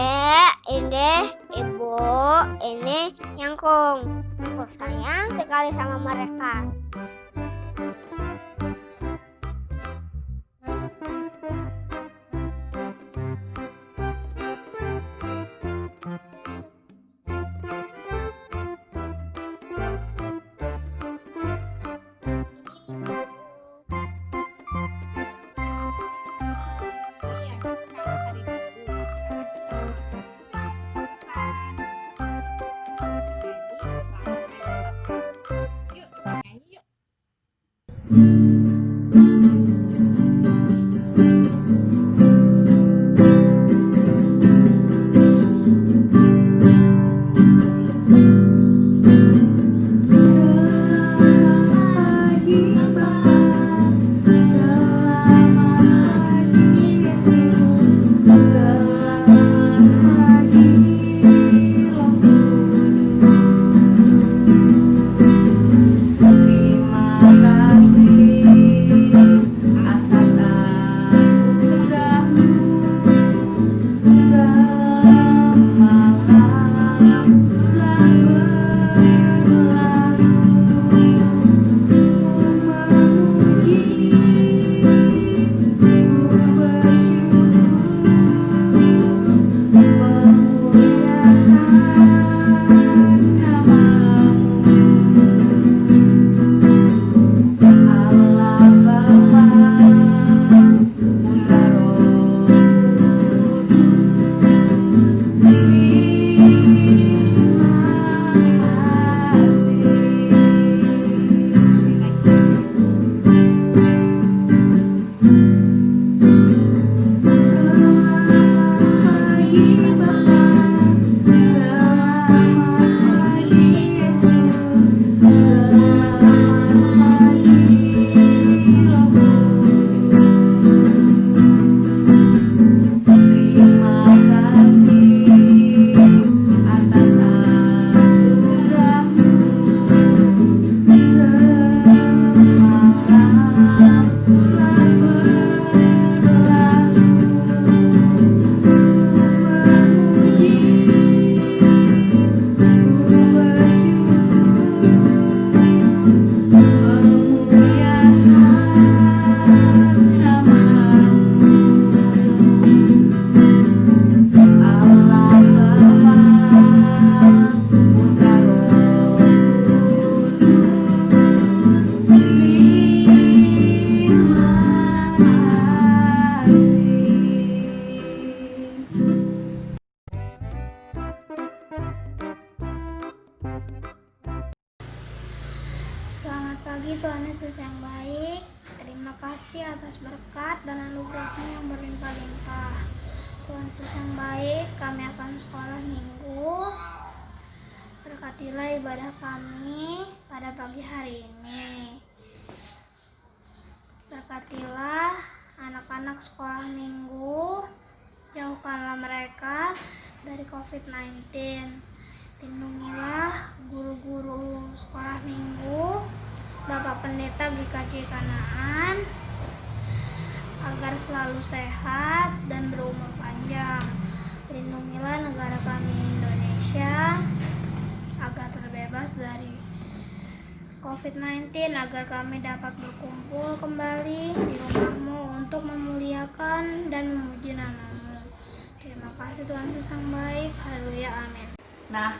Dek, ini Ibu, ini Nyangkung. Aku sayang sekali sama mereka. Selamat pagi Tuhan Yesus yang baik. Terima kasih atas berkat dan anugerah-Mu yang berlimpah-limpah. Tuhan Yesus yang baik, kami akan sekolah minggu. Berkatilah ibadah kami pada pagi hari ini. Berkatilah anak-anak sekolah minggu. Jauhkanlah mereka dari COVID-19. Lindungilah guru-guru sekolah minggu, Bapak Pendeta GKJ Kanaan, agar selalu sehat dan berumur panjang. Lindungilah negara kami Indonesia, agar terbebas dari COVID-19, agar kami dapat berkumpul kembali di rumah-Mu untuk memuliakan dan memuji nama-Mu. Terima kasih Tuhan Yesus yang baik. Haleluya, amin. Nah,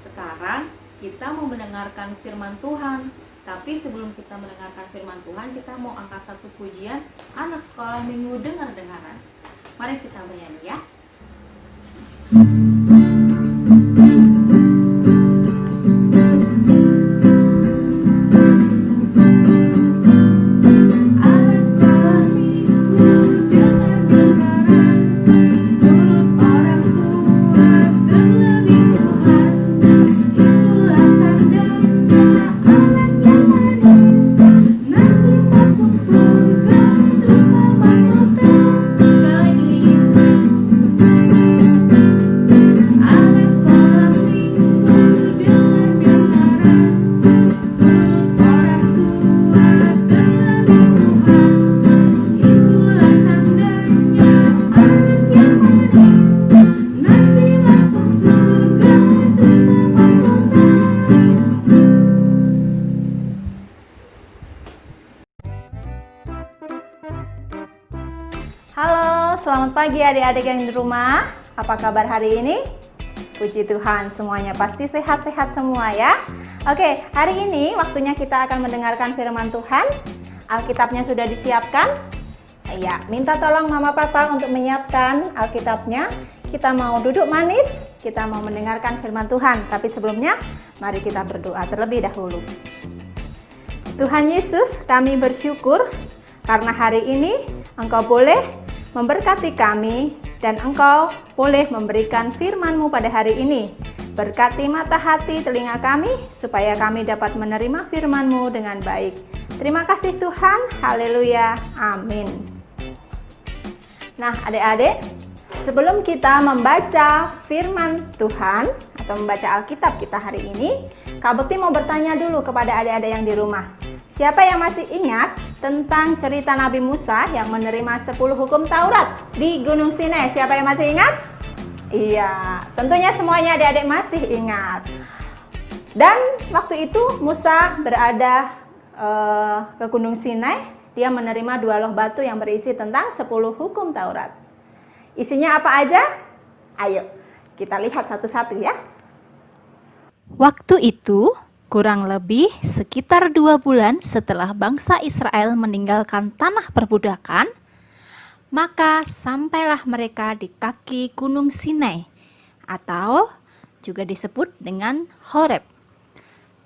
sekarang kita mau mendengarkan firman Tuhan. Tapi sebelum kita mendengarkan firman Tuhan, kita mau angkat satu pujian anak sekolah minggu dengar-dengaran. Mari kita bernyanyi ya. I pagi adik-adik yang di rumah. Apa kabar hari ini? Puji Tuhan, semuanya pasti sehat-sehat semua ya. Oke, hari ini waktunya kita akan mendengarkan firman Tuhan. Alkitabnya sudah disiapkan? Ya, minta tolong Mama Papa untuk menyiapkan Alkitabnya. Kita mau duduk manis, kita mau mendengarkan firman Tuhan. Tapi sebelumnya, mari kita berdoa terlebih dahulu. Tuhan Yesus, kami bersyukur karena hari ini Engkau boleh memberkati kami dan Engkau boleh memberikan firman-Mu pada hari ini. Berkati mata hati telinga kami supaya kami dapat menerima firman-Mu dengan baik. Terima kasih Tuhan, haleluya, amin. Nah adik-adik, sebelum kita membaca firman Tuhan atau membaca Alkitab kita hari ini, Kak Bekti mau bertanya dulu kepada adik-adik yang di rumah. Siapa yang masih ingat tentang cerita Nabi Musa yang menerima 10 hukum Taurat di Gunung Sinai? Siapa yang masih ingat? Iya, tentunya semuanya adik-adik masih ingat. Dan waktu itu Musa berada ke Gunung Sinai, dia menerima 2 loh batu yang berisi tentang 10 hukum Taurat. Isinya apa aja? Ayo, kita lihat satu-satu ya. Waktu itu, kurang lebih sekitar 2 bulan setelah bangsa Israel meninggalkan tanah perbudakan, maka sampailah mereka di kaki Gunung Sinai, atau juga disebut dengan Horeb.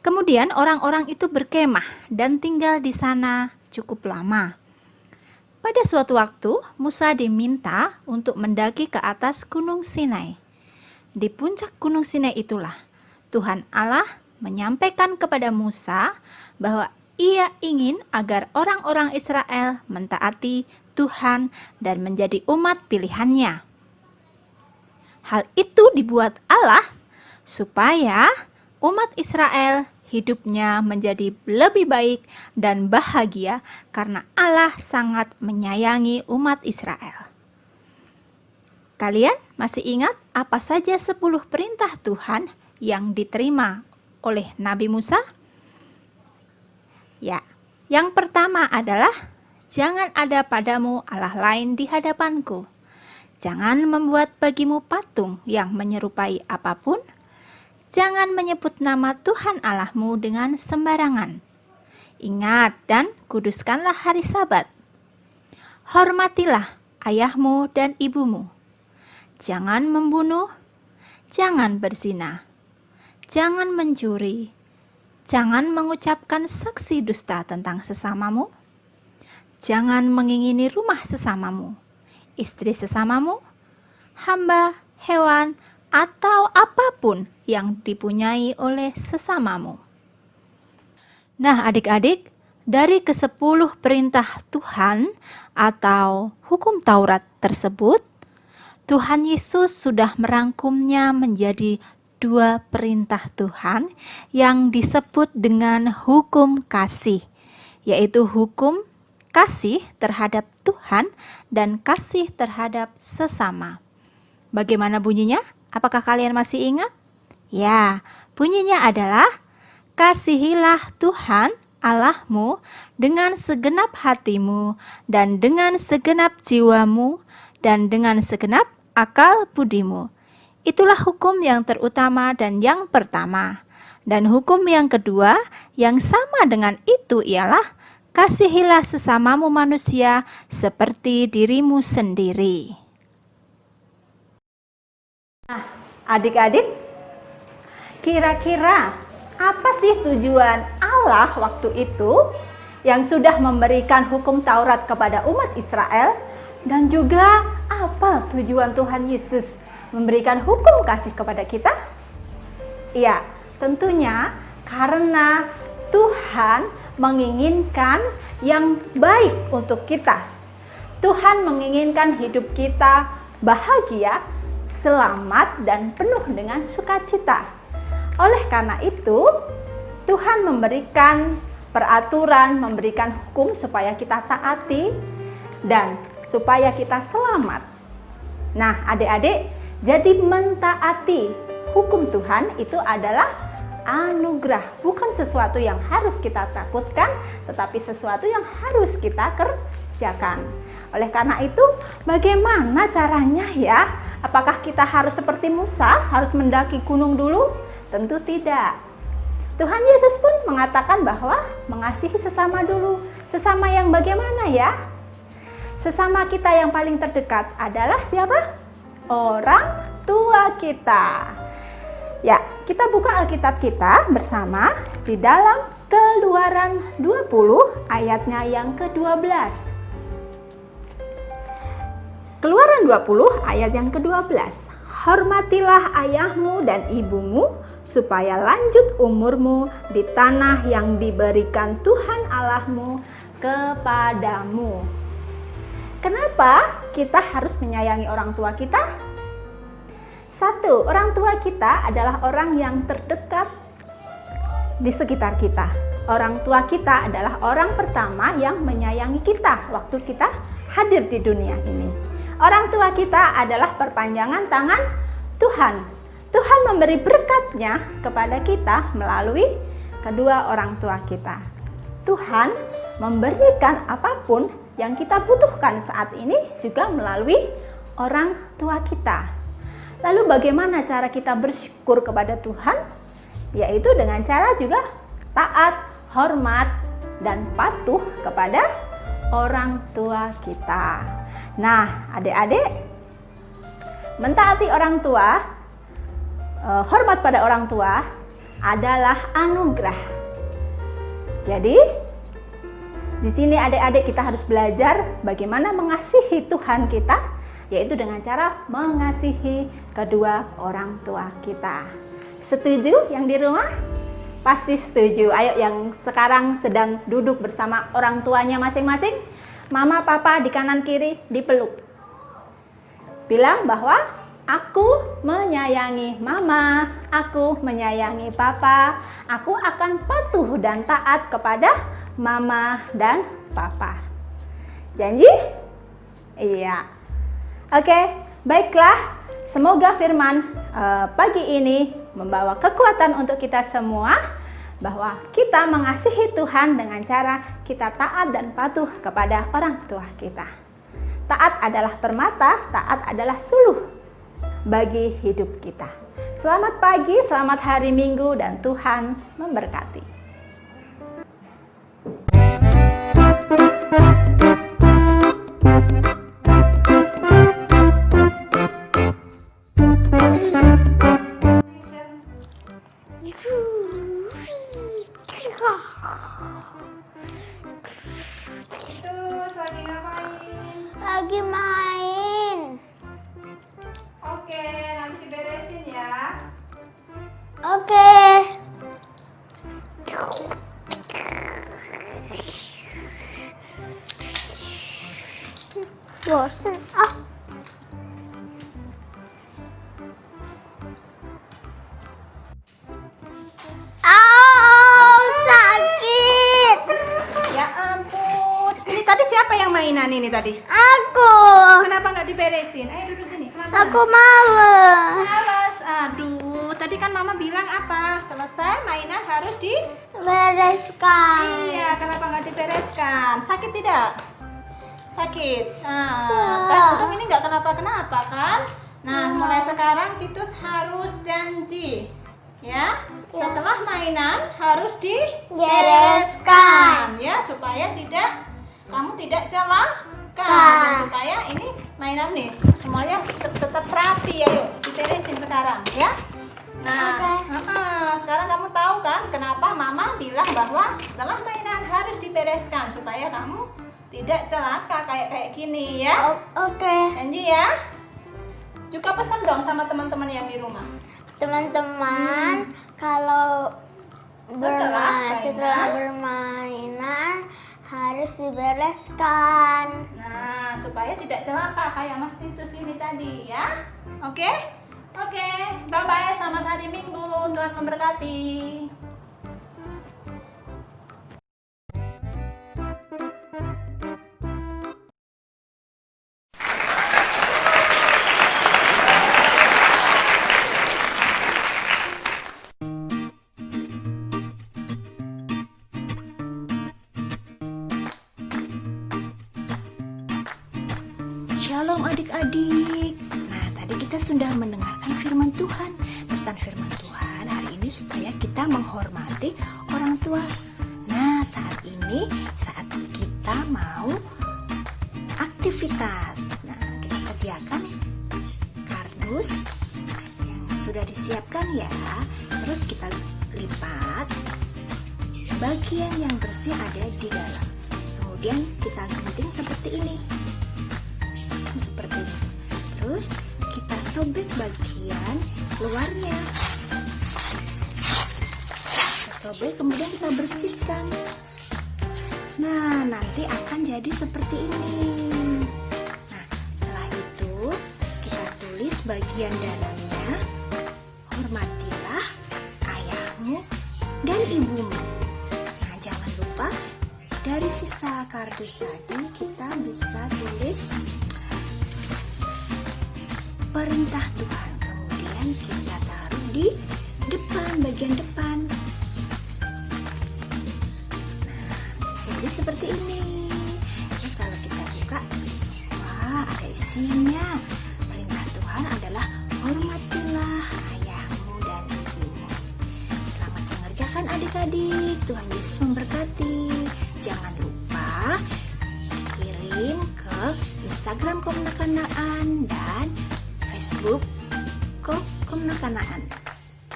Kemudian orang-orang itu berkemah dan tinggal di sana cukup lama. Pada suatu waktu, Musa diminta untuk mendaki ke atas Gunung Sinai. Di puncak Gunung Sinai itulah Tuhan Allah menyampaikan kepada Musa bahwa ia ingin agar orang-orang Israel mentaati Tuhan dan menjadi umat pilihannya. Hal itu dibuat Allah supaya umat Israel hidupnya menjadi lebih baik dan bahagia karena Allah sangat menyayangi umat Israel. Kalian masih ingat apa saja 10 perintah Tuhan yang diterima oleh Nabi Musa? Ya, yang pertama adalah jangan ada padamu Allah lain di hadapanku. Jangan membuat bagimu patung yang menyerupai apapun. Jangan menyebut nama Tuhan Allahmu dengan sembarangan. Ingat dan kuduskanlah hari Sabat. Hormatilah ayahmu dan ibumu. Jangan membunuh, jangan berzina. Jangan mencuri, jangan mengucapkan saksi dusta tentang sesamamu, jangan mengingini rumah sesamamu, istri sesamamu, hamba, hewan, atau apapun yang dipunyai oleh sesamamu. Nah adik-adik, dari ke-10 perintah Tuhan atau hukum Taurat tersebut, Tuhan Yesus sudah merangkumnya menjadi 2 perintah Tuhan yang disebut dengan hukum kasih, yaitu hukum kasih terhadap Tuhan dan kasih terhadap sesama. Bagaimana bunyinya? Apakah kalian masih ingat? Ya, bunyinya adalah kasihilah Tuhan Allahmu dengan segenap hatimu dan dengan segenap jiwamu dan dengan segenap akal budimu. Itulah hukum yang terutama dan yang pertama. Dan hukum yang kedua yang sama dengan itu ialah kasihilah sesamamu manusia seperti dirimu sendiri. Nah, adik-adik, kira-kira apa sih tujuan Allah waktu itu yang sudah memberikan hukum Taurat kepada umat Israel? Dan juga apa tujuan Tuhan Yesus memberikan hukum kasih kepada kita? Ya, tentunya karena Tuhan menginginkan yang baik untuk kita. Tuhan menginginkan hidup kita bahagia, selamat, dan penuh dengan sukacita. Oleh karena itu, Tuhan memberikan peraturan, memberikan hukum supaya kita taati dan supaya kita selamat. Nah, adik-adik, jadi mentaati hukum Tuhan itu adalah anugerah, bukan sesuatu yang harus kita takutkan, tetapi sesuatu yang harus kita kerjakan. Oleh karena itu, bagaimana caranya ya? Apakah kita harus seperti Musa, harus mendaki gunung dulu? Tentu tidak. Tuhan Yesus pun mengatakan bahwa mengasihi sesama dulu. Sesama yang bagaimana ya? Sesama kita yang paling terdekat adalah siapa? Orang tua kita. Ya, kita buka Alkitab kita bersama di dalam Keluaran 20 ayatnya yang ke-12. Keluaran 20 ayat yang ke-12. Hormatilah ayahmu dan ibumu supaya lanjut umurmu di tanah yang diberikan Tuhan Allahmu kepadamu. Kenapa kita harus menyayangi orang tua kita? Satu, orang tua kita adalah orang yang terdekat di sekitar kita. Orang tua kita adalah orang pertama yang menyayangi kita waktu kita hadir di dunia ini. Orang tua kita adalah perpanjangan tangan Tuhan. Tuhan memberi berkat-Nya kepada kita melalui kedua orang tua kita. Tuhan memberikan apapun yang kita butuhkan saat ini juga melalui orang tua kita. Lalu bagaimana cara kita bersyukur kepada Tuhan? Yaitu dengan cara juga taat, hormat, dan patuh kepada orang tua kita. Nah, adik-adik, mentaati orang tua, hormat pada orang tua adalah anugerah. Jadi, di sini adik-adik kita harus belajar bagaimana mengasihi Tuhan kita, yaitu dengan cara mengasihi kedua orang tua kita. Setuju yang di rumah? Pasti setuju. Ayo yang sekarang sedang duduk bersama orang tuanya masing-masing, mama, papa di kanan kiri dipeluk. Bilang bahwa aku menyayangi mama, aku menyayangi papa, aku akan patuh dan taat kepada mama dan papa. Janji? Iya. Oke, baiklah. Semoga firman pagi ini membawa kekuatan untuk kita semua bahwa kita mengasihi Tuhan dengan cara kita taat dan patuh kepada orang tua kita. Taat adalah permata, taat adalah suluh bagi hidup kita. Selamat pagi, selamat hari Minggu, dan Tuhan memberkati. Lagi main. Oke, nanti diberesin ya. Oke. Bosan. Sakit. Ya ampun. Ini tadi siapa yang mainan ini tadi? Aku. Kenapa nggak diberesin? Ayo duduk sini. Kenapa? Aku males. Males. Aduh, tadi kan mama bilang apa? Selesai mainan harus Bereskan. Iya, kenapa nggak dibereskan? Sakit tidak? Sakit. Kan untung ini nggak kenapa-kenapa kan? Nah, mulai sekarang Titus harus janji. Ya, setelah mainan harus dibereskan ya, supaya kamu tidak celaka, dan supaya ini mainan nih semuanya tetap rapi. Ayo diberesin sekarang ya. Nah, sekarang kamu tahu kan kenapa mama bilang bahwa setelah mainan harus dibereskan supaya kamu tidak celaka kayak gini ya. Oke. Janji ya. Juga pesan dong sama teman-teman yang di rumah. Teman-teman, kalau Setelah bermainan harus dibereskan. Nah, supaya tidak celaka kayak Mas Titus ini tadi ya. Oke? Oke, bye-bye, selamat hari Minggu, Tuhan memberkati. mendengarkan firman Tuhan. Pesan firman Tuhan hari ini supaya kita menghormati orang tua. Nah, saat ini saat kita mau aktivitas. Nah, kita sediakan kardus yang sudah disiapkan ya. Terus kita lipat bagian yang bersih ada di dalam. Kemudian kita gunting seperti ini. Seperti ini. Terus kita sobek bagian luarnya. Kita sobek, kemudian kita bersihkan. Nah, nanti akan jadi seperti ini. Nah, setelah itu kita tulis bagian dalamnya. Hormatilah ayahmu dan ibumu. Nah, jangan lupa dari sisa kardus tadi kita bisa tulis perintah Tuhan. Kemudian kita taruh di depan, bagian depan. Jadi seperti ini. Terus kalau kita buka, wah, ada isinya. Perintah Tuhan adalah hormatilah ayahmu dan ibumu. Selamat mengerjakan adik-adik. Tuhan Yesus memberkati. Jangan lupa kirim ke Instagram Komnakanaan dan Facebook Komnakanaan.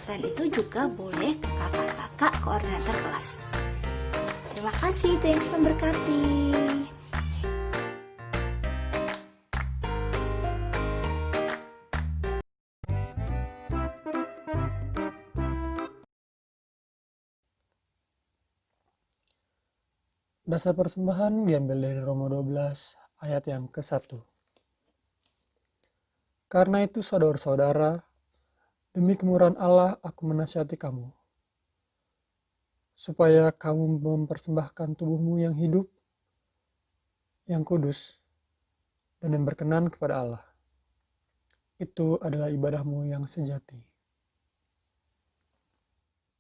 Selain itu juga boleh ke kakak-kakak koordinator kelas. Terima kasih, Tuhan Yesus memberkati. Dasar persembahan diambil dari Roma 12 ayat yang ke-1. Karena itu saudara-saudara, demi kemurahan Allah aku menasihati kamu, supaya kamu mempersembahkan tubuhmu yang hidup, yang kudus, dan yang berkenan kepada Allah. Itu adalah ibadahmu yang sejati.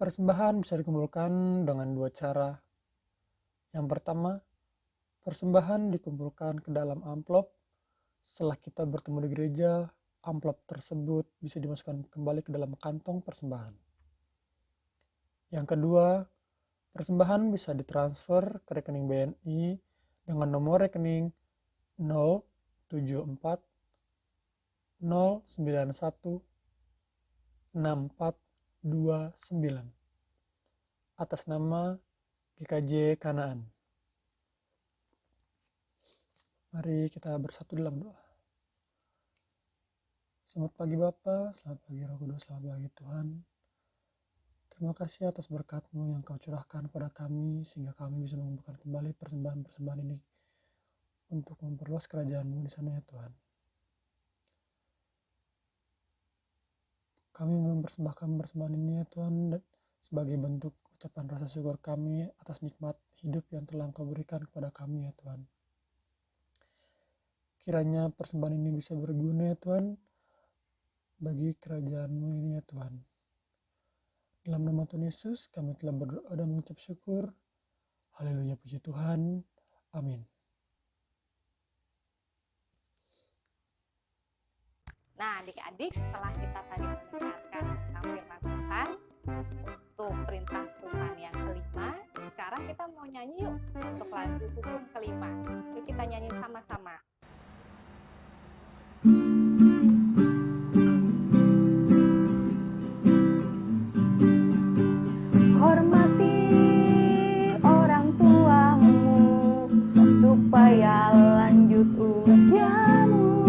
Persembahan bisa dikumpulkan dengan dua cara. Yang pertama, persembahan dikumpulkan ke dalam amplop. Setelah kita bertemu di gereja, amplop tersebut bisa dimasukkan kembali ke dalam kantong persembahan. Yang kedua, persembahan bisa ditransfer ke rekening BNI dengan nomor rekening 074 091 6429 atas nama GKJ Kanaan. Mari kita bersatu dalam doa. Selamat pagi Bapa, selamat pagi Roh Kudus, selamat pagi Tuhan. Terima kasih atas berkat-Mu yang Kau curahkan pada kami, sehingga kami bisa mengumpulkan kembali persembahan-persembahan ini untuk memperluas kerajaan-Mu di sana ya Tuhan. Kami mempersembahkan persembahan ini ya Tuhan sebagai bentuk ucapan rasa syukur kami atas nikmat hidup yang telah Engkau berikan kepada kami ya Tuhan. Kiranya persembahan ini bisa berguna ya Tuhan bagi kerajaan-Mu ini ya Tuhan. Dalam nama Tuhan Yesus kami telah berdoa dan mengucap syukur. Haleluya, puji Tuhan. Amin. Nah, adik-adik, setelah kita tadi mendengarkan tentang firman Tuhan untuk perintah Tuhan yang kelima, sekarang kita mau nyanyi yuk untuk lagu hukum kelima. Yuk kita nyanyi sama-sama. Hormati orang tuamu supaya lanjut usiamu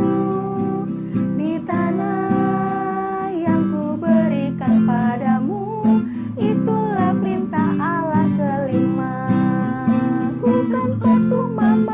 di tanah yang ku berikan padamu. Itulah perintah Allah kelima. Bukan batu mama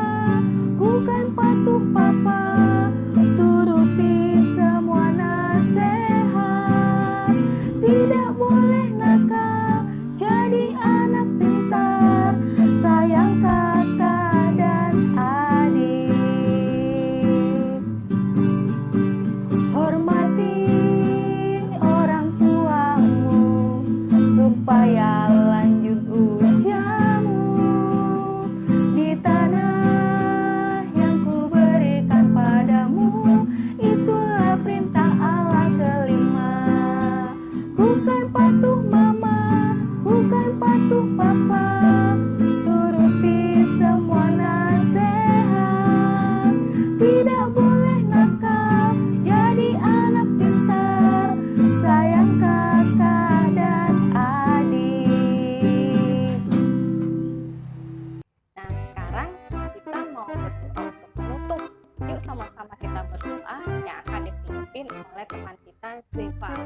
kasih, Pak.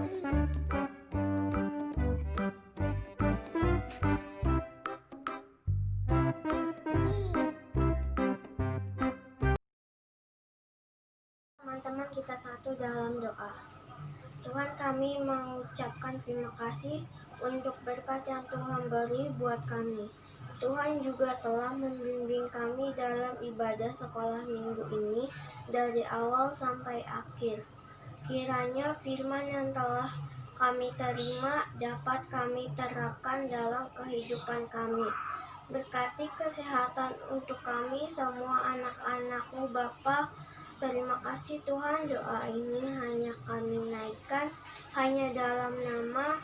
Teman-teman, kita satu dalam doa. Tuhan, kami mengucapkan terima kasih untuk berkat yang Tuhan beri buat kami. Tuhan juga telah membimbing kami dalam ibadah sekolah minggu ini dari awal sampai akhir. Kiranya firman yang telah kami terima dapat kami terapkan dalam kehidupan kami. Berkati kesehatan untuk kami semua anak-anak-Mu Bapa. Terima kasih Tuhan, doa ini hanya kami naikkan hanya dalam nama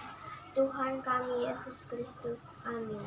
Tuhan kami Yesus Kristus. Amin.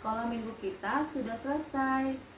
Sekolah minggu kita sudah selesai.